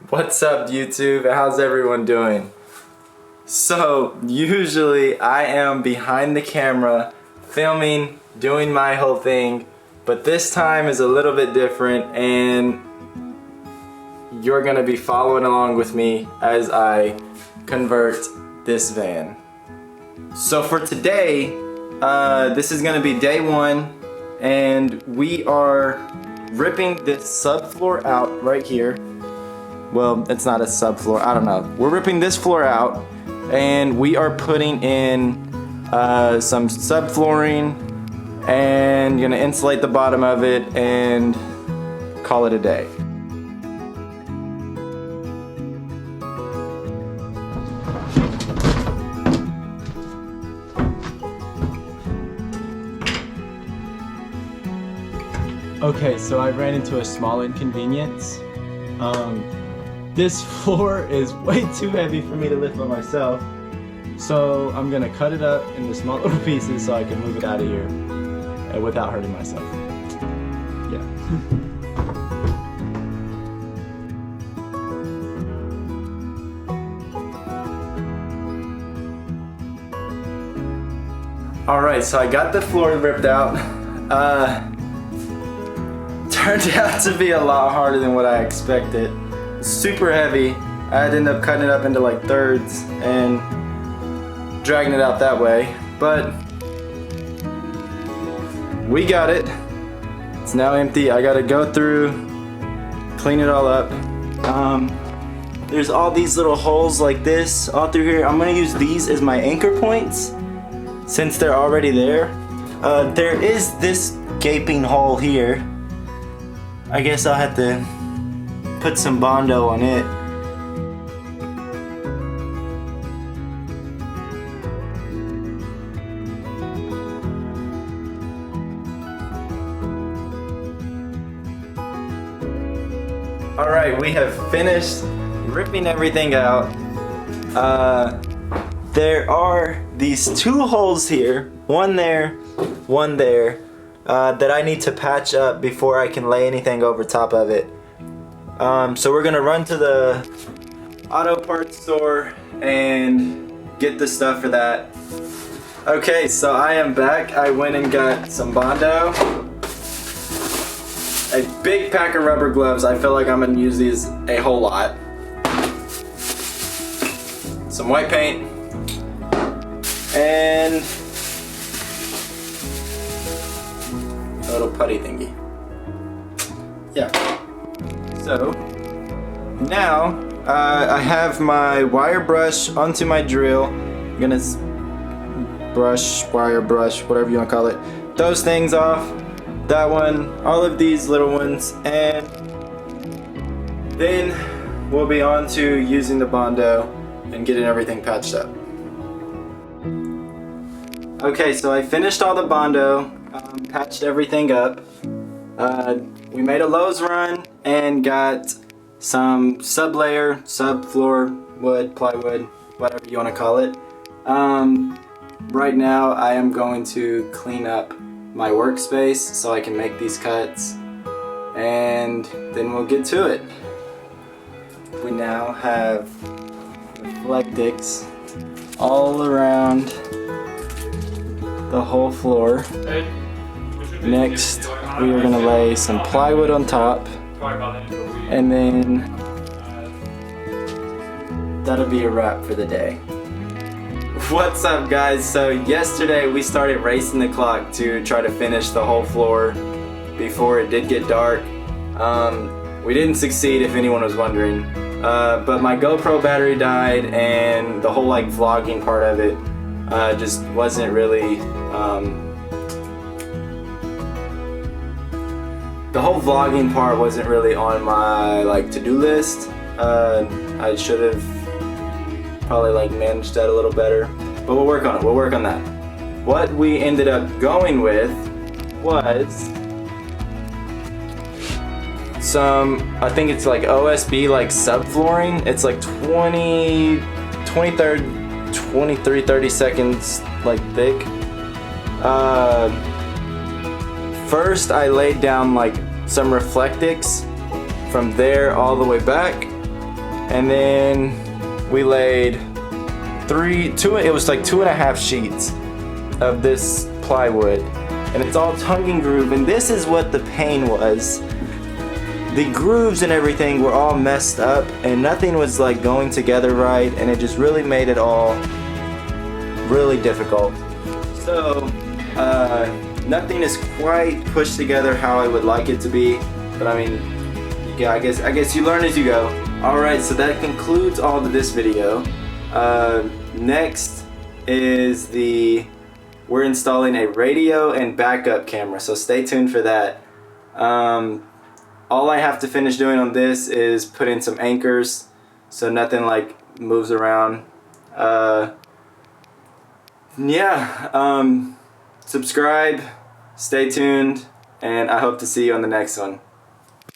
What's up, YouTube? How's everyone doing? So, usually I am behind the camera, filming, doing my whole thing, but this time is a little bit different and you're gonna be following along with me as I convert this van. So for today, this is gonna be day one, and we are ripping this subfloor out right here. Well, it's not a subfloor, I don't know. We're ripping this floor out and we are putting in some subflooring and gonna insulate the bottom of it and call it a day. Okay, so I ran into a small inconvenience. This floor is way too heavy for me to lift by myself. So I'm gonna cut it up into small little pieces so I can move it out of here without hurting myself. Yeah. Alright, so I got the floor ripped out. Turned out to be a lot harder than what I expected. Super heavy. I had to end up cutting it up into like thirds and dragging it out that way. But we got it. It's now empty. I gotta go through, clean it all up. There's all these little holes like this all through here. I'm gonna use these as my anchor points since they're already there. There is this gaping hole here. I guess I'll have to put some Bondo on it. Alright, we have finished ripping everything out. There are these two holes here, one there, one there, that I need to patch up before I can lay anything over top of it. So we're gonna run to the auto parts store and get the stuff for that. Okay, so I am back. I went and got some Bondo, a big pack of rubber gloves. I feel like I'm gonna use these a whole lot. Some white paint and a little putty thingy. Yeah. So now I have my wire brush onto my drill. I'm gonna wire brush, whatever you want to call it. Those things off. That one, all of these little ones, and then we'll be on to using the Bondo and getting everything patched up. Okay, so I finished all the Bondo, patched everything up. We made a Lowe's run and got some sublayer, subfloor, wood, plywood, whatever you want to call it. Right now I am going to clean up my workspace so I can make these cuts, and then we'll get to it. We now have reflectics all around the whole floor. Next, we are going to lay some plywood on top, and then that'll be a wrap for the day. What's up, guys? So yesterday we started racing the clock to try to finish the whole floor before it did get dark. We didn't succeed, if anyone was wondering, but my GoPro battery died and the whole like vlogging part of it just wasn't really the whole vlogging part wasn't really on my like to-do list. I should have probably like managed that a little better, but we'll work on it. We'll work on that. What we ended up going with was some, I think it's like OSB like subflooring. It's like 30 seconds like thick. First I laid down like some reflectics from there all the way back, and then we laid it was like 2.5 sheets of this plywood, and it's all tongue and groove, and this is what the pain was. The grooves and everything were all messed up, and nothing was like going together right, and it just really made it all really difficult. So nothing is quite pushed together how I would like it to be, but I mean, yeah, I guess you learn as you go. Alright, so that concludes all of this video. Next is we're installing a radio and backup camera, so stay tuned for that. All I have to finish doing on this is put in some anchors so nothing like moves around. Subscribe, stay tuned, and I hope to see you on the next one.